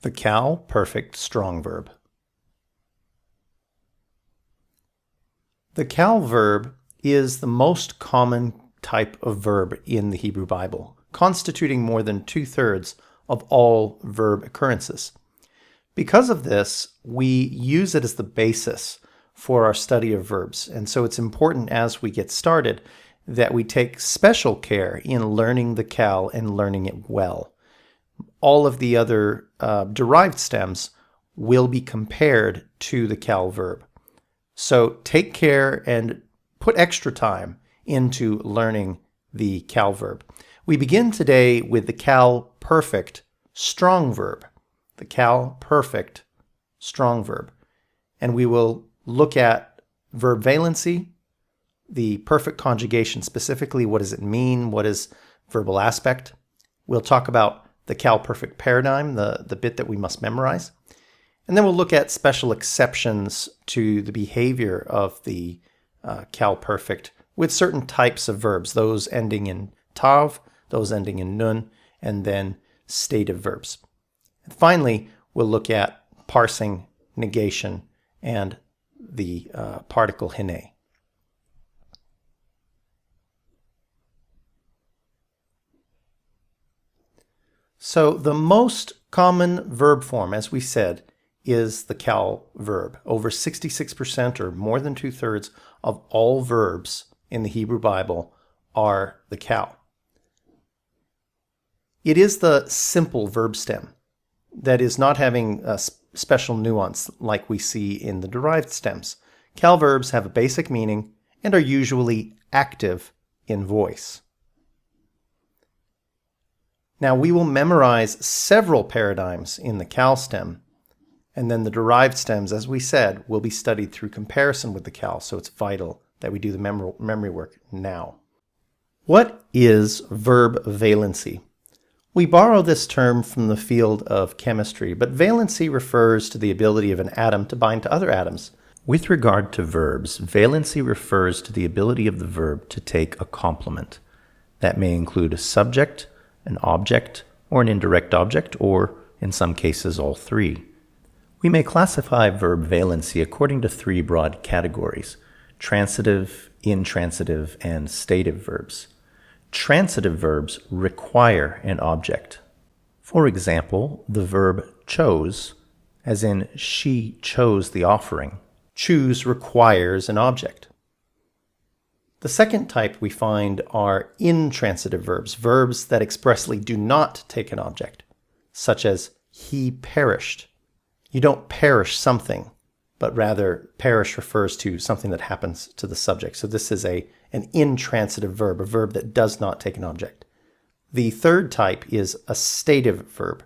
The Cal perfect strong verb. The Cal verb is the most common type of verb in the Hebrew Bible, constituting more than 2/3 of all verb occurrences. Because of this, we use it as the basis for our study of verbs, and so it's important as we get started that we take special care in learning the Cal and learning it well. All of the other derived stems will be compared to the Cal verb. So take care and put extra time into learning the Cal verb. We begin today with the Cal perfect strong verb. The Cal perfect strong verb. And we will look at verb valency, the perfect conjugation specifically. What does it mean? What is verbal aspect? We'll talk about the Cal perfect paradigm, the bit that we must memorize. And then we'll look at special exceptions to the behavior of the Cal perfect with certain types of verbs, those ending in tav, those ending in nun, and then stative verbs. And finally, we'll look at parsing, negation, and the particle hine. So the most common verb form, as we said, is the Cal verb. Over 66% or more than 2/3 of all verbs in the Hebrew Bible are the Cal. It is the simple verb stem that is not having a special nuance like we see in the derived stems. Cal verbs have a basic meaning and are usually active in voice. Now we will memorize several paradigms in the Cal stem, and then the derived stems, as we said, will be studied through comparison with the Cal, so it's vital that we do the memory work now. What is verb valency? We borrow this term from the field of chemistry, but valency refers to the ability of an atom to bind to other atoms. With regard to verbs, valency refers to the ability of the verb to take a complement. That may include a subject, an object, or an indirect object, or, in some cases, all three. We may classify verb valency according to three broad categories: transitive, intransitive, and stative verbs. Transitive verbs require an object. For example, the verb chose, as in she chose the offering. Choose requires an object. The second type we find are intransitive verbs, verbs that expressly do not take an object, such as he perished. You don't perish something, but rather perish refers to something that happens to the subject. So this is an intransitive verb, a verb that does not take an object. The third type is a stative verb.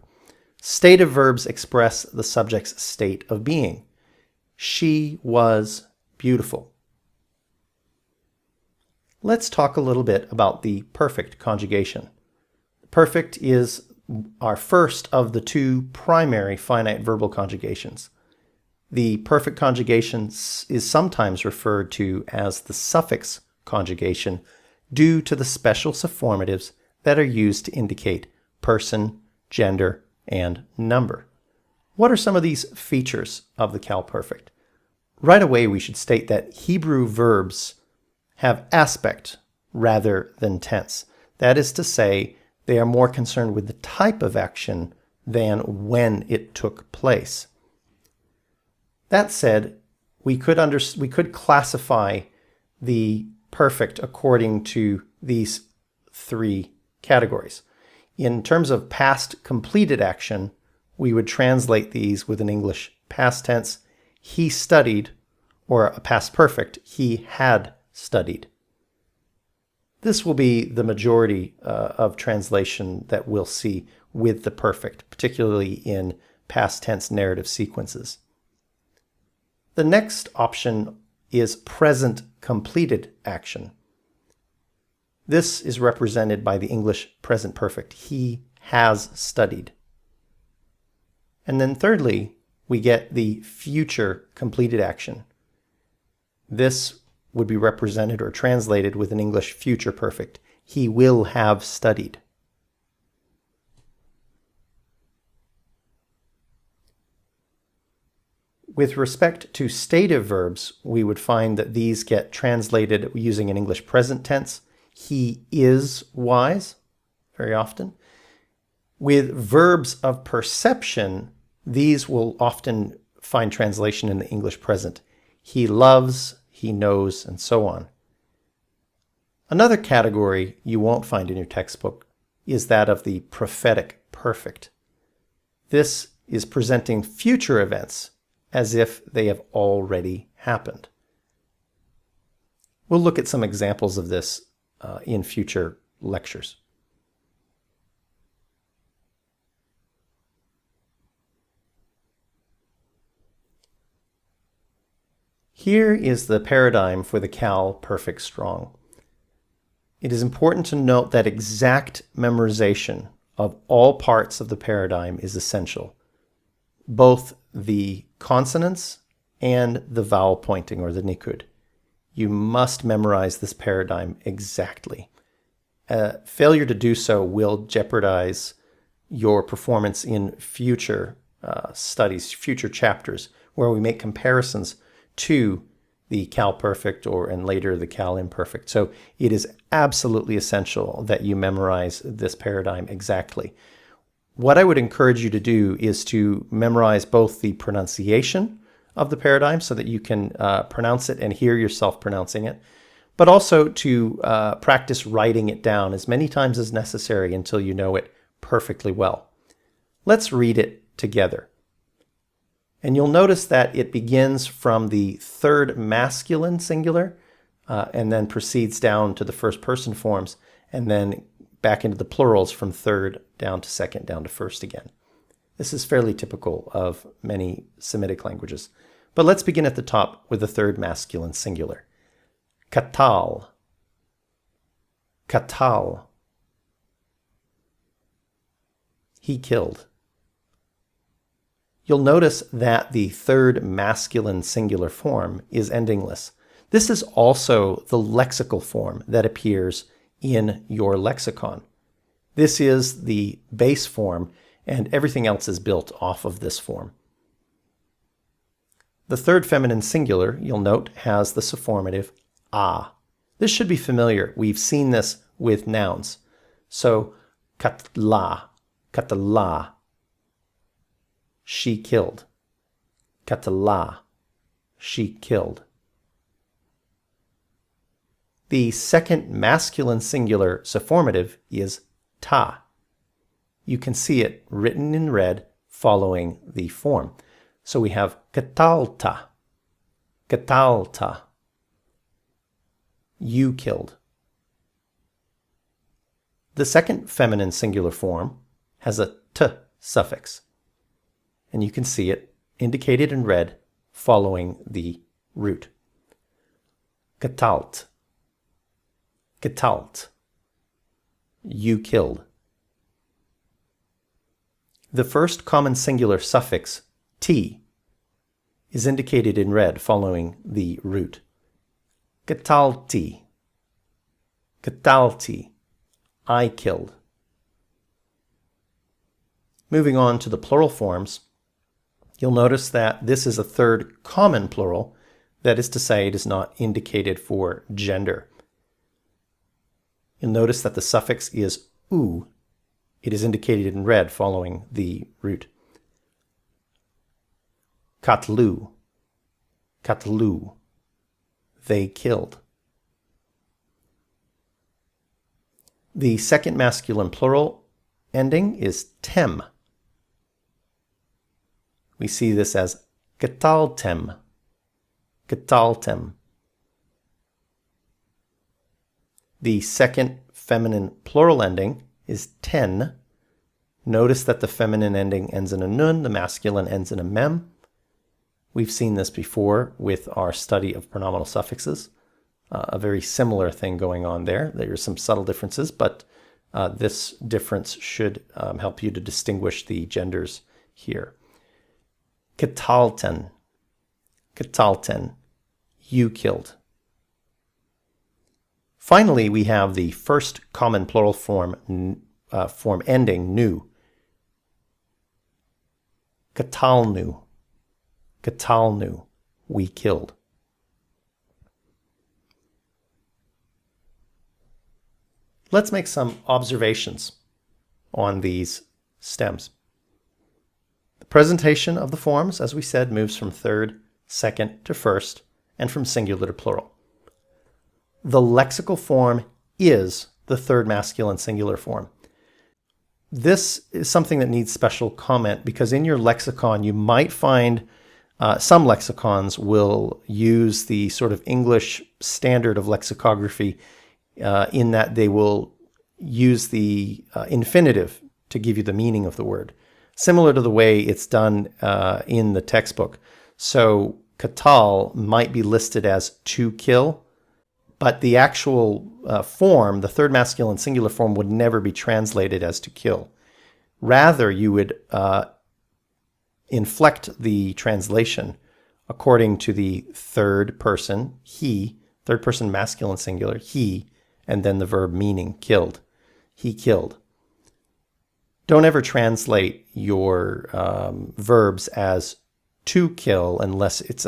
Stative verbs express the subject's state of being. She was beautiful. Let's talk a little bit about the perfect conjugation. Perfect is our first of the two primary finite verbal conjugations. The perfect conjugation is sometimes referred to as the suffix conjugation due to the special suffixatives that are used to indicate person, gender, and number. What are some of these features of the Cal perfect? Right away, we should state that Hebrew verbs have aspect rather than tense. That is to say, they are more concerned with the type of action than when it took place. That said, we could classify the perfect according to these three categories. In terms of past completed action, we would translate these with an English past tense, he studied, or a past perfect, he had studied. This will be the majority of translation that we'll see with the perfect, particularly in past tense narrative sequences. The next option is present completed action. This is represented by the English present perfect. He has studied. And then thirdly, we get the future completed action. This would be represented or translated with an English future perfect. He will have studied. With respect to stative verbs, we would find that these get translated using an English present tense. He is wise, very often. With verbs of perception, these will often find translation in the English present. He loves, he knows, and so on. Another category you won't find in your textbook is that of the prophetic perfect. This is presenting future events as if they have already happened. We'll look at some examples of this in future lectures. Here is the paradigm for the Cal Perfect Strong. It is important to note that exact memorization of all parts of the paradigm is essential, both the consonants and the vowel pointing, or the nikud. You must memorize this paradigm exactly. Failure to do so will jeopardize your performance in future studies, future chapters, where we make comparisons to the Cal Perfect and later the Cal Imperfect. So it is absolutely essential that you memorize this paradigm exactly. What I would encourage you to do is to memorize both the pronunciation of the paradigm so that you can pronounce it and hear yourself pronouncing it, but also to practice writing it down as many times as necessary until you know it perfectly well. Let's read it together. And you'll notice that it begins from the third masculine singular and then proceeds down to the first person forms and then back into the plurals from third down to second down to first again. This is fairly typical of many Semitic languages. But let's begin at the top with the third masculine singular. Katal. Katal. He killed. You'll notice that the third masculine singular form is endingless. This is also the lexical form that appears in your lexicon. This is the base form, and everything else is built off of this form. The third feminine singular, you'll note, has the sufformative a. This should be familiar. We've seen this with nouns. So, katla, katala. She killed. Katala. She killed. The second masculine singular sufformative is ta. You can see it written in red following the form. So we have katalta. Katalta. You killed. The second feminine singular form has a t suffix. And you can see it indicated in red following the root. Katalt. Katalt. You killed. The first common singular suffix, t, is indicated in red following the root. Katalti. Katalti. I killed. Moving on to the plural forms, you'll notice that this is a third common plural. That is to say, it is not indicated for gender. You'll notice that the suffix is u. It is indicated in red following the root. Katlu. Katlu. They killed. The second masculine plural ending is tem. We see this as kataltem. Kataltem. The second feminine plural ending is ten. Notice that the feminine ending ends in a nun, the masculine ends in a mem. We've seen this before with our study of pronominal suffixes. A very similar thing going on there. There are some subtle differences, but this difference should help you to distinguish the genders here. Katalten. Katalten. You killed. Finally, we have the first common plural form ending nu. Katalnu. Katalnu, we killed. Let's make some observations on these stems. The presentation of the forms, as we said, moves from third, second to first, and from singular to plural. The lexical form is the third masculine singular form. This is something that needs special comment because in your lexicon you might find some lexicons will use the sort of English standard of lexicography in that they will use the infinitive to give you the meaning of the word, similar to the way it's done in the textbook. So katal might be listed as to kill, but the actual form, the third masculine singular form, would never be translated as to kill. Rather, you would inflect the translation according to the third person, he, third person masculine singular, he, and then the verb meaning, killed. He killed. Don't ever translate your verbs as to kill unless it's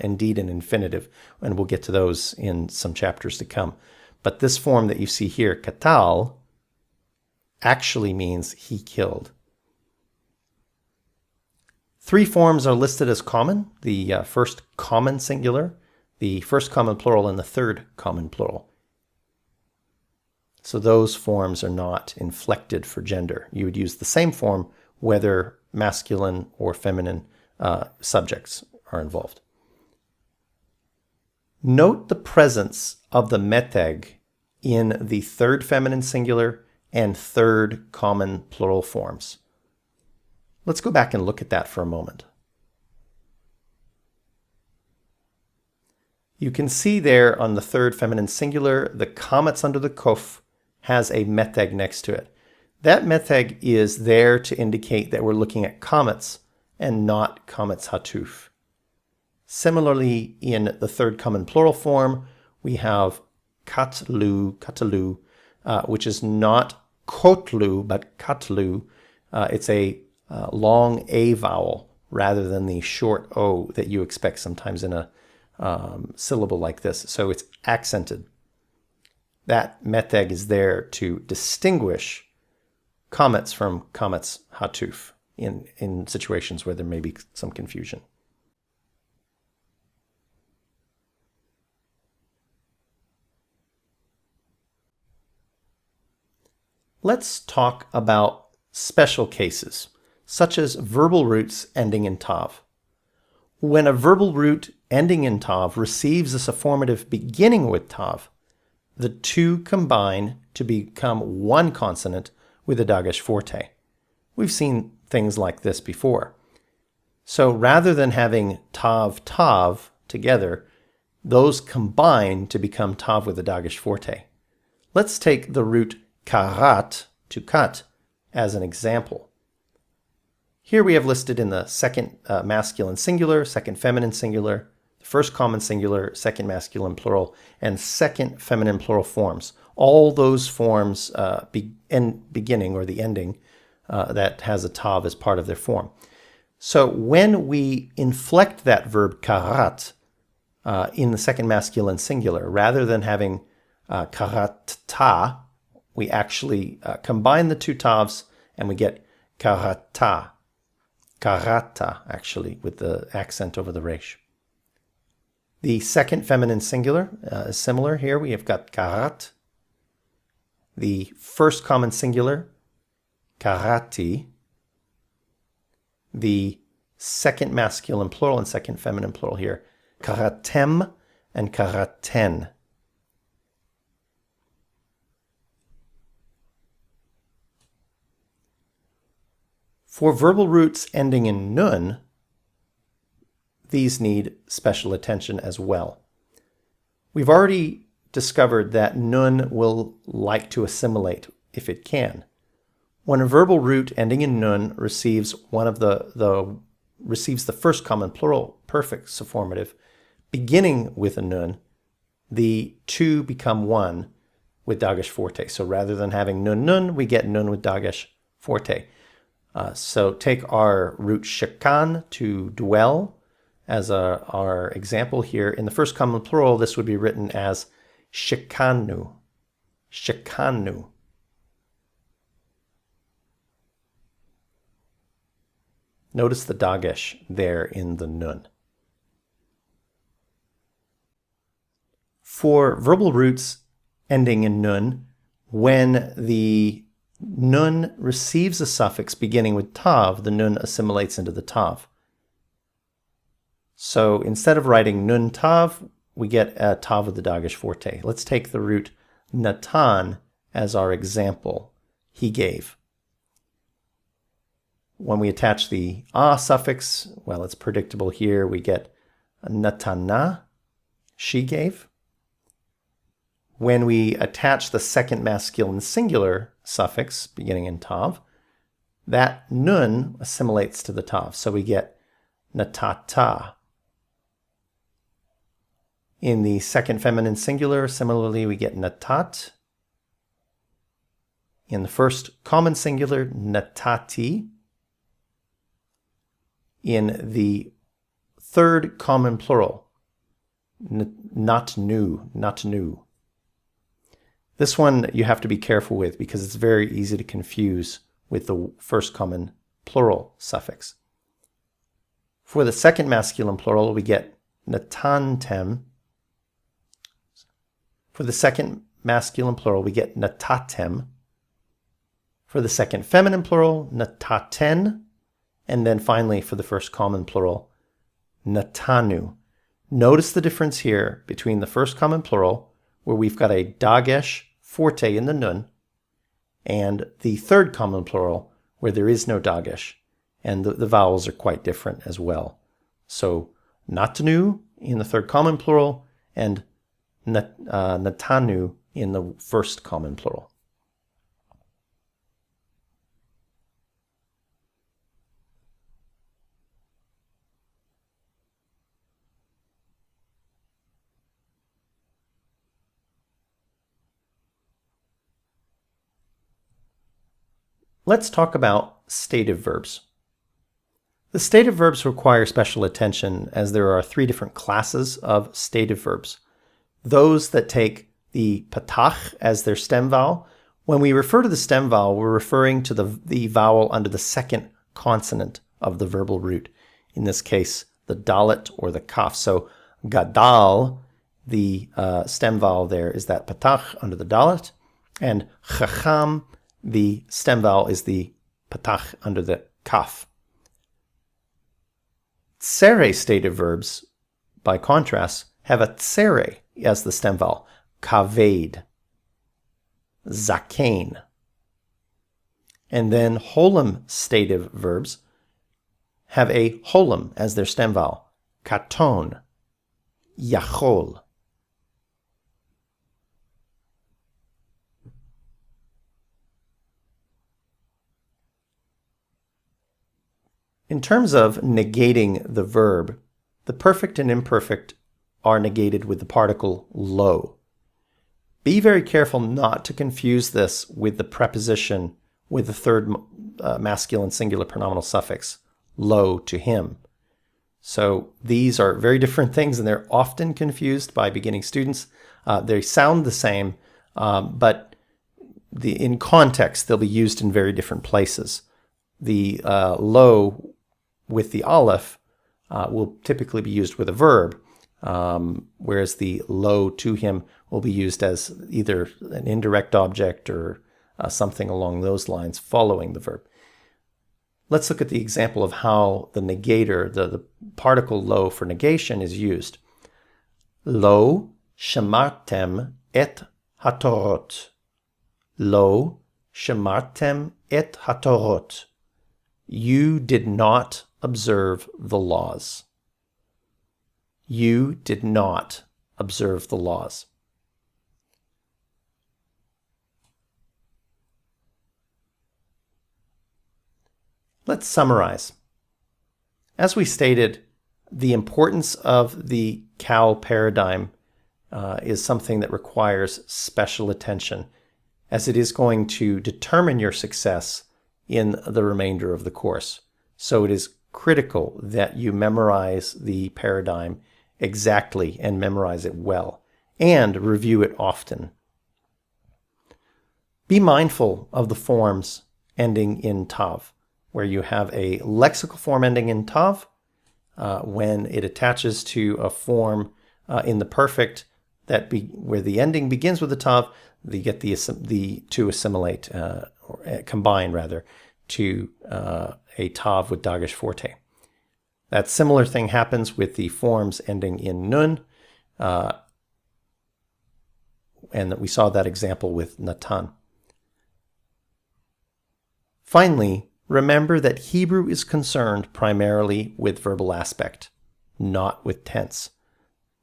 indeed an infinitive, and we'll get to those in some chapters to come. But this form that you see here, katal, actually means he killed. Three forms are listed as common: the first common singular, the first common plural, and the third common plural. So those forms are not inflected for gender. You would use the same form whether masculine or feminine subjects are involved. Note the presence of the meteg in the third feminine singular and third common plural forms. Let's go back and look at that for a moment. You can see there on the third feminine singular, the kametz under the kof has a meteg next to it. That meteg is there to indicate that we're looking at kametz and not kametz hatuf. Similarly, in the third common plural form, we have katalu, which is not kotlu, but katlu. It's a long A vowel rather than the short O that you expect sometimes in a syllable like this. So it's accented. That meteg is there to distinguish kametz from kametz hatuf in situations where there may be some confusion. Let's talk about special cases, such as verbal roots ending in tav. When a verbal root ending in tav receives a sufformative beginning with tav, the two combine to become one consonant with a dagesh forte. We've seen things like this before. So rather than having tav together, those combine to become tav with a dagesh forte. Let's take the root karat, to cut, as an example. Here we have listed in the second masculine singular, second feminine singular, the first common singular, second masculine plural, and second feminine plural forms. All those forms beginning or the ending that has a tav as part of their form. So when we inflect that verb karat in the second masculine singular, rather than having karatta, we actually combine the two tavs and we get karata. Karata, actually, with the accent over the resh. The second feminine singular is similar here. We have got karat. The first common singular, karati. The second masculine plural and second feminine plural here, karatem and karaten. For verbal roots ending in nun, these need special attention as well. We've already discovered that nun will like to assimilate if it can. When a verbal root ending in nun receives the first common plural perfect sufformative beginning with a nun, the two become one with dagesh forte. So rather than having nun, we get nun with dagesh forte. So take our root shekan, to dwell. as our example here. In the first common plural, this would be written as shikanu. Shikanu. Notice the dagesh there in the nun. For verbal roots ending in nun, when the nun receives a suffix beginning with tav, the nun assimilates into the tav. So instead of writing nun tav, we get a tav with the dagesh forte. Let's take the root natan as our example. He gave. When we attach the a suffix, well, it's predictable here. We get natana, she gave. When we attach the second masculine singular suffix beginning in tav, that nun assimilates to the tav. So we get natata. In the second feminine singular, similarly, we get natat. In the first common singular, natati. In the third common plural, not new. This one you have to be careful with because it's very easy to confuse with the first common plural suffix. For the second masculine plural, we get natantem. For the second masculine plural, we get natatem. For the second feminine plural, nataten. And then finally, for the first common plural, natanu. Notice the difference here between the first common plural, where we've got a dagesh forte in the nun, and the third common plural, where there is no dagesh, and the vowels are quite different as well. So natanu in the third common plural, and natanu in the first common plural. Let's talk about stative verbs. The stative verbs require special attention as there are three different classes of stative verbs. Those that take the patach as their stem vowel. When we refer to the stem vowel, we're referring to the vowel under the second consonant of the verbal root. In this case, the dalet or the kaf. So gadal, the stem vowel there, is that patach under the dalet, and chacham, the stem vowel, is the patach under the kaf. Tsere stative verbs, by contrast, have a tsere as the stem vowel. Kaved, zakein. And then holam stative verbs have a holam as their stem vowel. Katon, yachol. In terms of negating the verb, the perfect and imperfect are negated with the particle lo. Be very careful not to confuse this with the preposition with the third masculine singular pronominal suffix, lo, to him. So these are very different things, and they're often confused by beginning students. They sound the same, but in context, they'll be used in very different places. The lo with the aleph will typically be used with a verb, whereas the lo to him will be used as either an indirect object or something along those lines following the verb. Let's look at the example of how the negator, the particle lo for negation, is used. Lo shamartem et hatorot. Lo shamartem et hatorot. You did not observe the laws. You did not observe the laws. Let's summarize. As we stated, the importance of the cow paradigm is something that requires special attention, as it is going to determine your success in the remainder of the course. So it is critical that you memorize the paradigm exactly and memorize it well, and review it often. Be mindful of the forms ending in tav, where you have a lexical form ending in tav. When it attaches to a form in the perfect where the ending begins with the tav, they get the to assimilate, or combine rather, to a tav with dagesh forte. That similar thing happens with the forms ending in nun, and that we saw that example with natan. Finally, remember that Hebrew is concerned primarily with verbal aspect, not with tense.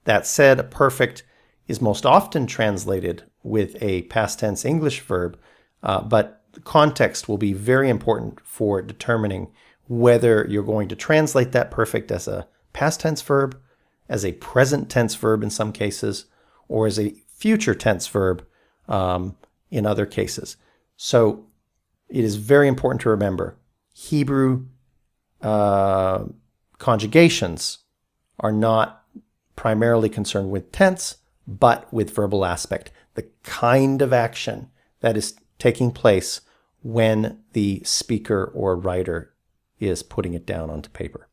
That said, perfect is most often translated with a past tense English verb, but the context will be very important for determining whether you're going to translate that perfect as a past tense verb, as a present tense verb in some cases, or as a future tense verb in other cases. So it is very important to remember Hebrew conjugations are not primarily concerned with tense, but with verbal aspect, the kind of action that is taking place when the speaker or writer is putting it down onto paper.